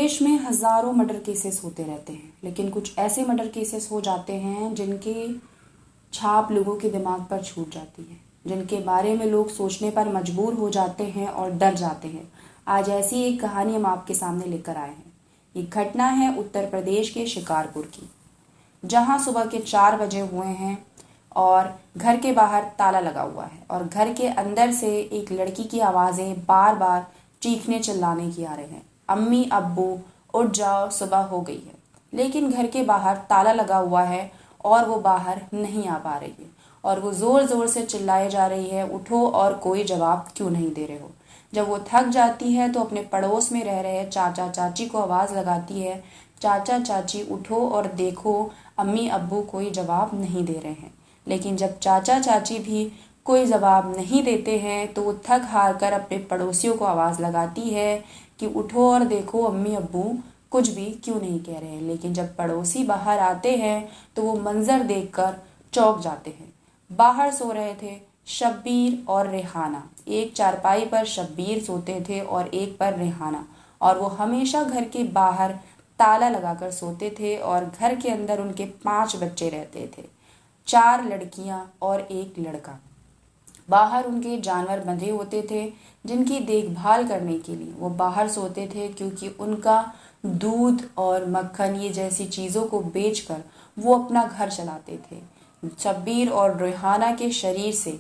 देश में हज़ारों मर्डर केसेस होते रहते हैं, लेकिन कुछ ऐसे मर्डर केसेस हो जाते हैं जिनके छाप लोगों के दिमाग पर छूट जाती है, जिनके बारे में लोग सोचने पर मजबूर हो जाते हैं और डर जाते हैं। आज ऐसी एक कहानी हम आपके सामने लेकर आए हैं। ये घटना है उत्तर प्रदेश के शिकारपुर की, जहां सुबह के 4 बजे हुए हैं और घर के बाहर ताला लगा हुआ है और घर के अंदर से एक लड़की की आवाज़ें बार बार चीखने चिल्लाने की आ रही हैं। अम्मी अब्बू उठ जाओ, सुबह हो गई है। लेकिन घर के बाहर ताला लगा हुआ है और वो बाहर नहीं आ पा रही है और वो ज़ोर ज़ोर से चिल्लाए जा रही है, उठो, और कोई जवाब क्यों नहीं दे रहे हो। जब वो थक जाती है तो अपने पड़ोस में रह रहे चाचा चाची को आवाज़ लगाती है, चाचा चाची उठो और देखो, अम्मी अब्बू कोई जवाब नहीं दे रहे हैं। लेकिन जब चाचा चाची भी कोई जवाब नहीं देते हैं तो वो थक हार कर अपने पड़ोसियों को आवाज़ लगाती है कि उठो और देखो, अम्मी अब्बू कुछ भी क्यों नहीं कह रहे हैं। लेकिन जब पड़ोसी बाहर आते हैं तो वो मंजर देखकर चौंक जाते हैं। बाहर सो रहे थे शब्बीर और रेहाना। एक चारपाई पर शब्बीर सोते थे और एक पर रेहाना, और वो हमेशा घर के बाहर ताला लगाकर सोते थे और घर के अंदर उनके 5 बच्चे रहते थे, 4 लड़कियां और 1 लड़का। बाहर उनके जानवर बंधे होते थे जिनकी देखभाल करने के लिए वो बाहर सोते थे, क्योंकि उनका दूध और मक्खन ये जैसी चीज़ों को बेचकर वो अपना घर चलाते थे। शब्बीर और रेहाना के शरीर से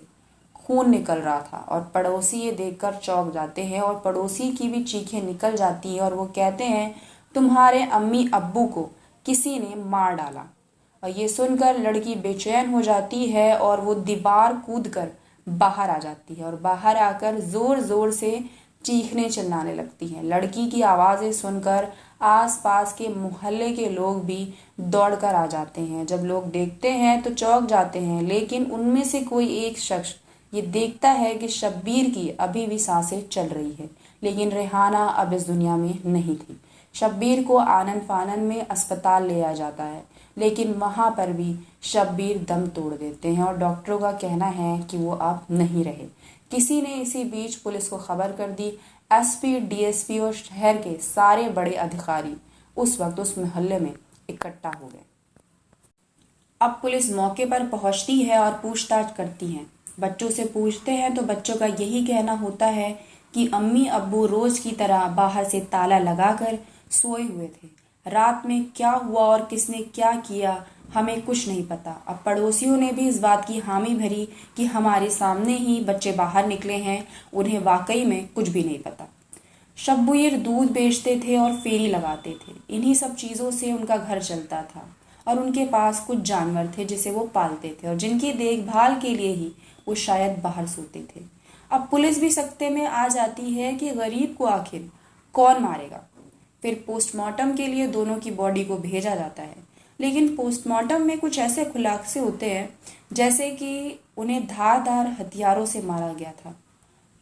खून निकल रहा था और पड़ोसी ये देखकर चौंक जाते हैं और पड़ोसी की भी चीखें निकल जाती हैं और वो कहते हैं, तुम्हारे अम्मी अब्बू को किसी ने मार डाला। और ये सुनकर लड़की बेचैन हो जाती है और वो दीवार कूदकर बाहर आ जाती है और बाहर आकर ज़ोर ज़ोर से चीखने चिल्लाने लगती है। लड़की की आवाज़ें सुनकर आसपास के मोहल्ले के लोग भी दौड़कर आ जाते हैं। जब लोग देखते हैं तो चौंक जाते हैं, लेकिन उनमें से कोई एक शख्स ये देखता है कि शब्बीर की अभी भी सांसें चल रही है, लेकिन रेहाना अब इस दुनिया में नहीं थी। शब्बीर को आनन फानन में अस्पताल ले आ जाता है, लेकिन वहाँ पर भी शब्बीर दम तोड़ देते हैं और डॉक्टरों का कहना है कि वो अब नहीं रहे। किसी ने इसी बीच पुलिस को खबर कर दी। एसपी, डीएसपी और शहर के सारे बड़े अधिकारी उस वक्त उस मोहल्ले में इकट्ठा हो गए। अब पुलिस मौके पर पहुंचती है और पूछताछ करती है। बच्चों से पूछते हैं तो बच्चों का यही कहना होता है कि अम्मी अब्बू रोज की तरह बाहर से ताला लगाकर सोए हुए थे। रात में क्या हुआ और किसने क्या किया हमें कुछ नहीं पता। अब पड़ोसियों ने भी इस बात की हामी भरी कि हमारे सामने ही बच्चे बाहर निकले हैं, उन्हें वाकई में कुछ भी नहीं पता। शब्बीर दूध बेचते थे और फेरी लगाते थे। इन्हीं सब चीज़ों से उनका घर चलता था और उनके पास कुछ जानवर थे जिसे वो पालते थे और जिनकी देखभाल के लिए ही वो शायद बाहर सोते थे। अब पुलिस भी सकते में आ जाती है कि गरीब को आखिर कौन मारेगा। फिर पोस्टमार्टम के लिए दोनों की बॉडी को भेजा जाता है, लेकिन पोस्टमार्टम में कुछ ऐसे खुलासे होते हैं जैसे कि उन्हें धारदार हथियारों से मारा गया था।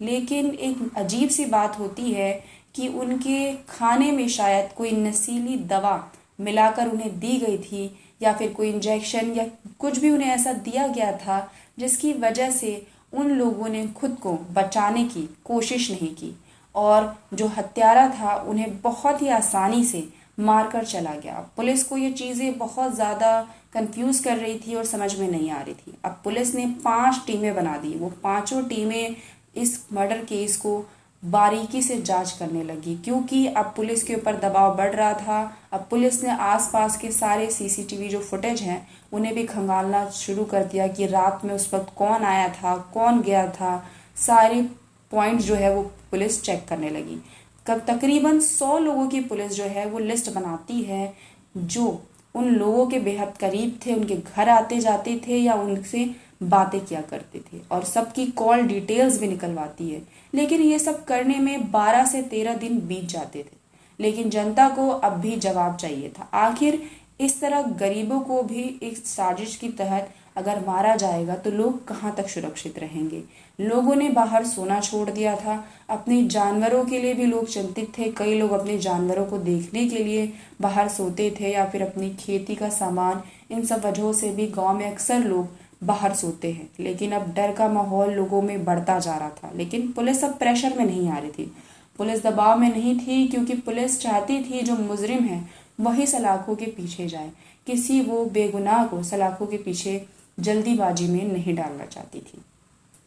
लेकिन एक अजीब सी बात होती है कि उनके खाने में शायद कोई नशीली दवा मिलाकर उन्हें दी गई थी, या फिर कोई इंजेक्शन या कुछ भी उन्हें ऐसा दिया गया था जिसकी वजह से उन लोगों ने खुद को बचाने की कोशिश नहीं की और जो हत्यारा था उन्हें बहुत ही आसानी से मारकर चला गया। पुलिस को ये चीज़ें बहुत ज़्यादा कंफ्यूज कर रही थी और समझ में नहीं आ रही थी। अब पुलिस ने 5 टीमें बना दी। वो पांचों टीमें इस मर्डर केस को बारीकी से जांच करने लगी, क्योंकि अब पुलिस के ऊपर दबाव बढ़ रहा था। अब पुलिस ने आसपास के सारे सीसीटीवी जो फुटेज हैं उन्हें भी खंगालना शुरू कर दिया कि रात में उस वक्त कौन आया था, कौन गया था। सारे पॉइंट जो है वो पुलिस चेक करने लगी। कब तकरीबन 100 लोगों की पुलिस जो है वो लिस्ट बनाती है जो उन लोगों के बेहद करीब थे, उनके घर आते जाते थे या उनसे बातें किया करते थे, और सबकी कॉल डिटेल्स भी निकलवाती है। लेकिन ये सब करने में 12 से 13 दिन बीत जाते थे, लेकिन जनता को अब भी जवाब चाहिए था। आखिर इस तरह गरीबों को भी एक साजिश की तहत अगर मारा जाएगा तो लोग कहाँ तक सुरक्षित रहेंगे। लोगों ने बाहर सोना छोड़ दिया था। अपने जानवरों के लिए भी लोग चिंतित थे। कई लोग अपने जानवरों को देखने के लिए बाहर सोते थे या फिर अपनी खेती का सामान, इन सब वजहों से भी गांव में अक्सर लोग बाहर सोते हैं। लेकिन अब डर का माहौल लोगों में बढ़ता जा रहा था, लेकिन पुलिस अब प्रेशर में नहीं आ रही थी। पुलिस दबाव में नहीं थी क्योंकि पुलिस चाहती थी जो मुजरिम है वही सलाखों के पीछे जाए, किसी वो बेगुनाह को सलाखों के पीछे जल्दीबाजी में नहीं डालना चाहती थी।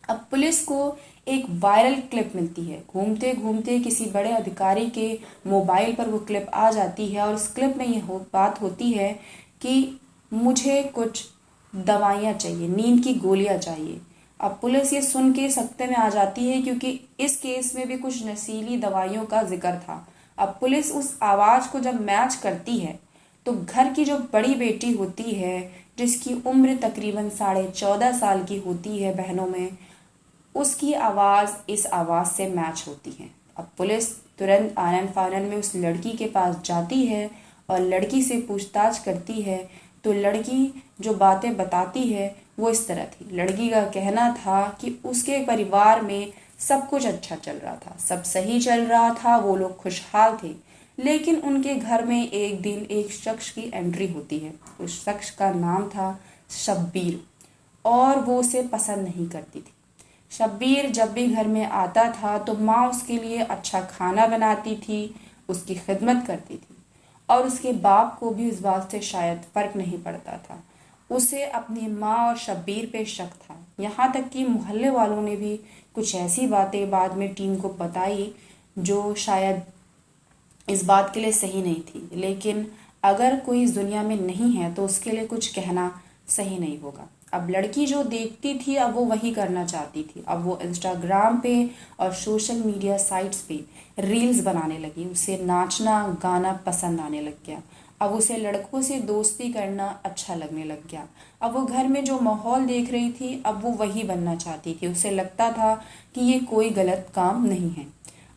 अब पुलिस को एक वायरल क्लिप मिलती है, घूमते घूमते किसी बड़े अधिकारी के मोबाइल पर वो क्लिप आ जाती है और उस क्लिप में ये बात होती है कि मुझे कुछ दवाइयाँ चाहिए, नींद की गोलियाँ चाहिए। अब पुलिस ये सुन के सख्ते में आ जाती है क्योंकि इस केस में भी कुछ नशीली दवाइयों का जिक्र था। अब पुलिस उस आवाज़ को जब मैच करती है तो घर की जो बड़ी बेटी होती है, जिसकी उम्र तकरीबन 14.5 साल की होती है बहनों में, उसकी आवाज़ इस आवाज़ से मैच होती है। अब पुलिस तुरंत आनन फानन में उस लड़की के पास जाती है और लड़की से पूछताछ करती है। तो लड़की जो बातें बताती है वो इस तरह थी। लड़की का कहना था कि उसके परिवार में सब कुछ अच्छा चल रहा था, सब सही चल रहा था, वो लोग खुशहाल थे। लेकिन उनके घर में एक दिन एक शख्स की एंट्री होती है। उस शख्स का नाम था शब्बीर और वो उसे पसंद नहीं करती थी। शब्बीर जब भी घर में आता था तो माँ उसके लिए अच्छा खाना बनाती थी, उसकी खिदमत करती थी और उसके बाप को भी इस बात से शायद फ़र्क नहीं पड़ता था। उसे अपनी माँ और शब्बीर पे शक था। यहाँ तक कि मोहल्ले वालों ने भी कुछ ऐसी बातें बाद में टीम को बताई जो शायद इस बात के लिए सही नहीं थी। लेकिन अगर कोई इस दुनिया में नहीं है तो उसके लिए कुछ कहना सही नहीं होगा। अब लड़की जो देखती थी अब वो वही करना चाहती थी। अब वो इंस्टाग्राम पे और सोशल मीडिया साइट्स पे रील्स बनाने लगी। उसे नाचना गाना पसंद आने लग गया। अब उसे लड़कों से दोस्ती करना अच्छा लगने लग गया। अब वो घर में जो माहौल देख रही थी अब वो वही बनना चाहती थी। उसे लगता था कि ये कोई गलत काम नहीं है।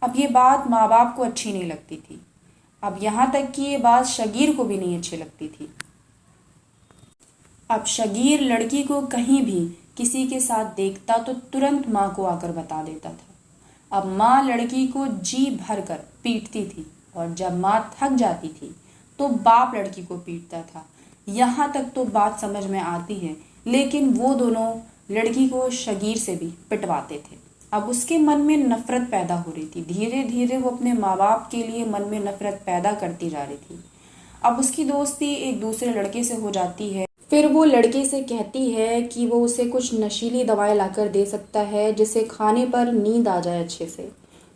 अब ये बात माँ बाप को अच्छी नहीं लगती थी। अब यहाँ तक कि ये बात शगीर को भी नहीं अच्छी लगती थी। अब शगीर लड़की को कहीं भी किसी के साथ देखता तो तुरंत माँ को आकर बता देता था। अब माँ लड़की को जी भर कर पीटती थी और जब माँ थक जाती थी तो बाप लड़की को पीटता था। यहाँ तक तो बात समझ में आती है, लेकिन वो दोनों लड़की को शगीर से भी पिटवाते थे। अब उसके मन में नफरत पैदा हो रही थी। धीरे धीरे वो अपने माँ बाप के लिए मन में नफरत पैदा करती जा रही थी। अब उसकी दोस्ती एक दूसरे लड़के से हो जाती है। फिर वो लड़के से कहती है कि वो उसे कुछ नशीली दवाएं लाकर दे सकता है जिसे खाने पर नींद आ जाए अच्छे से।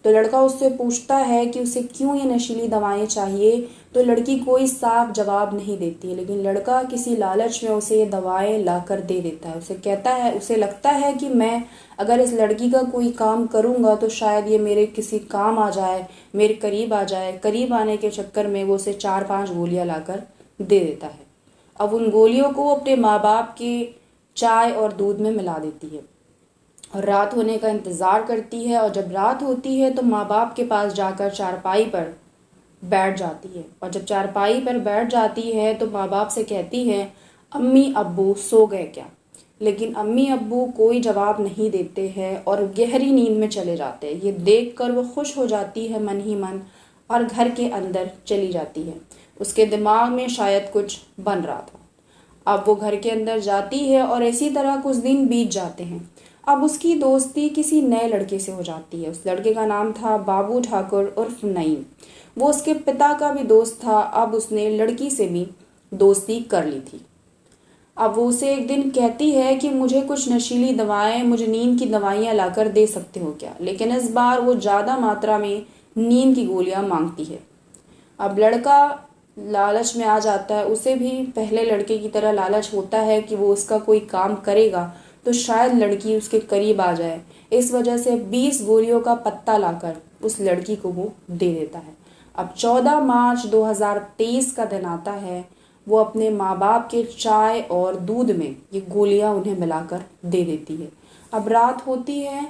तो लड़का उससे पूछता है कि उसे क्यों ये नशीली दवाएं चाहिए। तो लड़की कोई साफ जवाब नहीं देती, लेकिन लड़का किसी लालच में उसे ये दवाएं लाकर दे देता है। उसे कहता है, उसे लगता है कि मैं अगर इस लड़की का कोई काम करूँगा तो शायद ये मेरे किसी काम आ जाए, मेरे करीब आ जाए। करीब आने के चक्कर में वो उसे 4-5 गोलियाँ लाकर दे देता है। अब उन गोलियों को अपने माँ बाप के चाय और दूध में मिला देती है और रात होने का इंतज़ार करती है। और जब रात होती है तो माँ बाप के पास जाकर चारपाई पर बैठ जाती है। और जब चारपाई पर बैठ जाती है तो माँ बाप से कहती है, अम्मी अब्बू सो गए क्या। लेकिन अम्मी अब्बू कोई जवाब नहीं देते हैं और गहरी नींद में चले जाते हैं। ये देखकर वो खुश हो जाती है मन ही मन और घर के अंदर चली जाती है। उसके दिमाग में शायद कुछ बन रहा था। अब वो घर के अंदर जाती है और इसी तरह कुछ दिन बीत जाते हैं। अब उसकी दोस्ती किसी नए लड़के से हो जाती है। उस लड़के का नाम था बाबू ठाकुर उर्फ नईम। वो उसके पिता का भी दोस्त था। अब उसने लड़की से भी दोस्ती कर ली थी। अब वो उसे एक दिन कहती है कि मुझे कुछ नशीली दवाएं, मुझे नींद की दवाइयाँ लाकर दे सकते हो क्या। लेकिन इस बार वो ज़्यादा मात्रा में नींद की गोलियाँ मांगती है। अब लड़का लालच में आ जाता है। उसे भी पहले लड़के की तरह लालच होता है कि वो उसका कोई काम करेगा तो शायद लड़की उसके करीब आ जाए। इस वजह से 20 गोलियों का पत्ता लाकर उस लड़की को वो दे देता है। अब 14 मार्च 2023 का दिन आता है। वो अपने माँ बाप के चाय और दूध में ये गोलियां उन्हें मिलाकर दे देती है। अब रात होती है।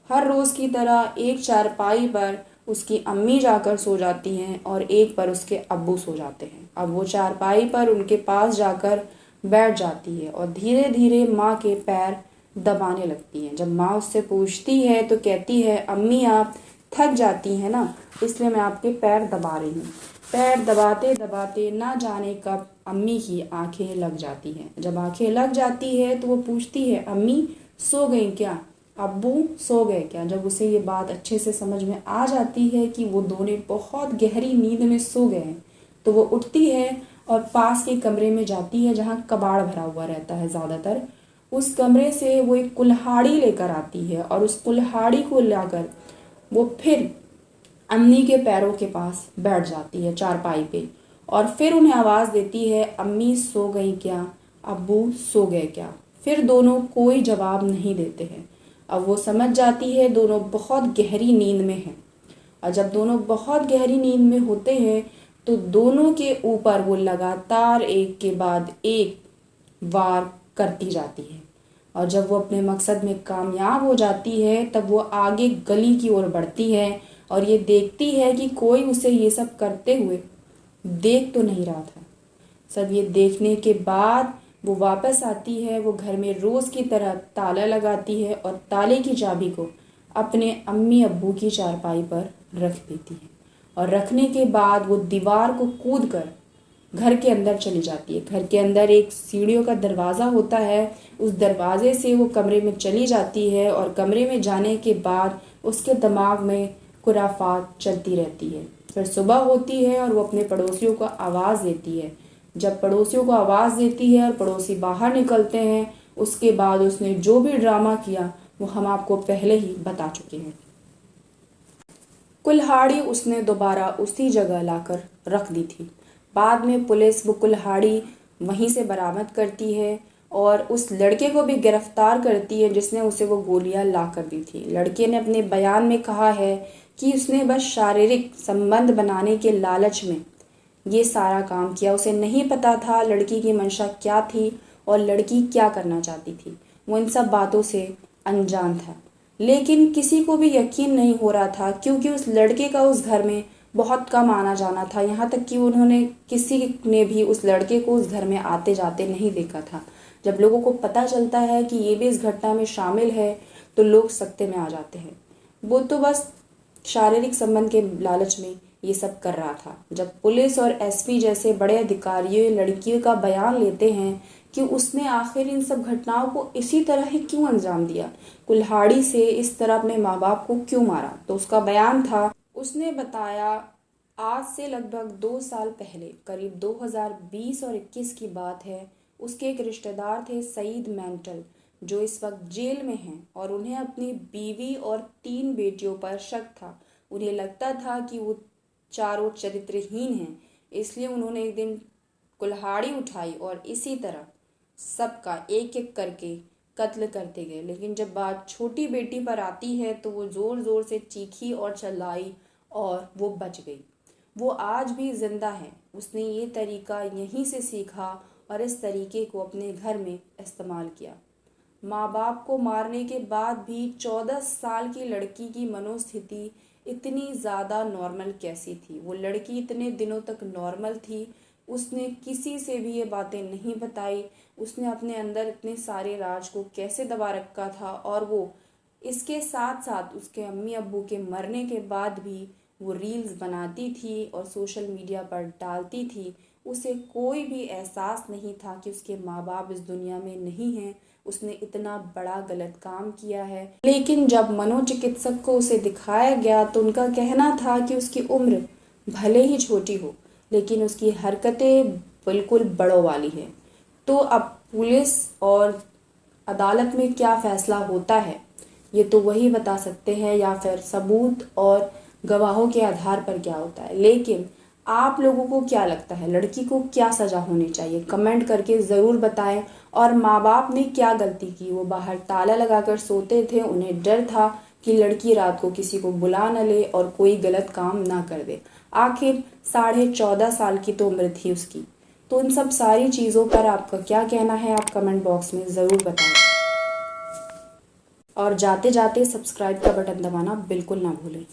हर रोज़ की तरह एक चारपाई पर उसकी अम्मी जाकर सो जाती हैं और एक पर उसके अब्बू सो जाते हैं। अब वो चारपाई पर उनके पास जाकर बैठ जाती है और धीरे धीरे माँ के पैर दबाने लगती हैं। जब माँ उससे पूछती है तो कहती है, अम्मी आप थक जाती हैं ना, इसलिए मैं आपके पैर दबा रही हूँ। पैर दबाते दबाते ना जाने कब अम्मी की आंखें लग जाती हैं। जब आंखें लग जाती है तो वो पूछती है, अम्मी सो गई क्या। अब्बू सो गए क्या। जब उसे ये बात अच्छे से समझ में आ जाती है कि वो दोनों बहुत गहरी नींद में सो गए हैं, तो वो उठती है और पास के कमरे में जाती है जहाँ कबाड़ भरा हुआ रहता है ज़्यादातर। उस कमरे से वो एक कुल्हाड़ी लेकर आती है और उस कुल्हाड़ी को लाकर वो फिर अम्मी के पैरों के पास बैठ जाती है चारपाई पे, और फिर उन्हें आवाज़ देती है, अम्मी सो गई क्या, अब्बू सो गए क्या। फिर दोनों कोई जवाब नहीं देते हैं। अब वो समझ जाती है दोनों बहुत गहरी नींद में हैं, और जब दोनों बहुत गहरी नींद में होते हैं तो दोनों के ऊपर वो लगातार एक के बाद एक वार करती जाती है। और जब वो अपने मकसद में कामयाब हो जाती है तब वो आगे गली की ओर बढ़ती है और ये देखती है कि कोई उसे ये सब करते हुए देख तो नहीं रहा था। सब ये देखने के बाद वो वापस आती है। वो घर में रोज़ की तरह ताला लगाती है और ताले की चाबी को अपने अम्मी अब्बू की चारपाई पर रख देती है, और रखने के बाद वो दीवार को कूद कर घर के अंदर चली जाती है। घर के अंदर एक सीढ़ियों का दरवाज़ा होता है, उस दरवाजे से वो कमरे में चली जाती है, और कमरे में जाने के बाद उसके दिमाग में खुराफात चलती रहती है। फिर सुबह होती है और वो अपने पड़ोसियों को आवाज़ देती है। जब पड़ोसियों को आवाज़ देती है और पड़ोसी बाहर निकलते हैं, उसके बाद उसने जो भी ड्रामा किया वो हम आपको पहले ही बता चुके हैं। कुल्हाड़ी उसने दोबारा उसी जगह लाकर रख दी थी। बाद में पुलिस वो कुल्हाड़ी वहीं से बरामद करती है और उस लड़के को भी गिरफ्तार करती है जिसने उसे वो गोलियां ला कर दी थी। लड़के ने अपने बयान में कहा है कि उसने बस शारीरिक संबंध बनाने के लालच में ये सारा काम किया। उसे नहीं पता था लड़की की मंशा क्या थी और लड़की क्या करना चाहती थी। वो इन सब बातों से अनजान था, लेकिन किसी को भी यकीन नहीं हो रहा था क्योंकि उस लड़के का उस घर में बहुत कम आना जाना था। यहाँ तक कि उन्होंने किसी ने भी उस लड़के को उस घर में आते जाते नहीं देखा था। जब लोगों को पता चलता है कि ये भी इस घटना में शामिल है तो लोग सख्ते में आ जाते हैं। वो तो बस शारीरिक संबंध के लालच में ये सब कर रहा था। जब पुलिस और एसपी जैसे बड़े अधिकारियों लड़कियों का बयान लेते हैं कि उसने आखिर इन सब घटनाओं को इसी तरह ही क्यों अंजाम दिया, कुल्हाड़ी से इस तरह अपने माँ बाप को क्यों मारा, तो उसका बयान था, उसने बताया आज से लगभग 2 साल पहले करीब 2020 और 21 की बात है। उसके एक रिश्तेदार थे सईद मेंटल, जो इस वक्त जेल में हैं, और उन्हें अपनी बीवी और 3 बेटियों पर शक था। उन्हें लगता था कि वो चारों चरित्रहीन हैं, इसलिए उन्होंने एक दिन कुल्हाड़ी उठाई और इसी तरह सबका एक एक करके कत्ल करते गए। लेकिन जब बात छोटी बेटी पर आती है तो वो ज़ोर ज़ोर से चीखी और चिल्लाई और वो बच गई। वो आज भी जिंदा है। उसने ये तरीका यहीं से सीखा और इस तरीके को अपने घर में इस्तेमाल किया। माँ बाप को मारने के बाद भी 14 साल की लड़की की मनोस्थिति इतनी ज़्यादा नॉर्मल कैसी थी। वो लड़की इतने दिनों तक नॉर्मल थी। उसने किसी से भी ये बातें नहीं बताई। उसने अपने अंदर इतने सारे राज को कैसे दबा रखा था, और वो इसके साथ साथ उसके अम्मी अब्बू के मरने के बाद भी वो रील्स बनाती थी और सोशल मीडिया पर डालती थी। उसे कोई भी एहसास नहीं था कि उसके माँ बाप इस दुनिया में नहीं हैं। उसने इतना बड़ा गलत काम किया है। लेकिन जब मनोचिकित्सक को उसे दिखाया गया तो उनका कहना था कि उसकी उम्र भले ही छोटी हो लेकिन उसकी हरकतें बिल्कुल बड़ों वाली है। तो अब पुलिस और अदालत में क्या फैसला होता है ये तो वही बता सकते हैं, या फिर सबूत और गवाहों के आधार पर क्या होता है। लेकिन आप लोगों को क्या लगता है लड़की को क्या सज़ा होनी चाहिए, कमेंट करके ज़रूर बताएं। और माँ बाप ने क्या गलती की, वो बाहर ताला लगाकर सोते थे, उन्हें डर था कि लड़की रात को किसी को बुला न ले और कोई गलत काम ना कर दे। आखिर 14.5 साल की तो उम्र थी उसकी। तो इन सब सारी चीज़ों पर आपका क्या कहना है आप कमेंट बॉक्स में ज़रूर बताएं। और जाते जाते सब्सक्राइब का बटन दबाना बिल्कुल ना भूलें।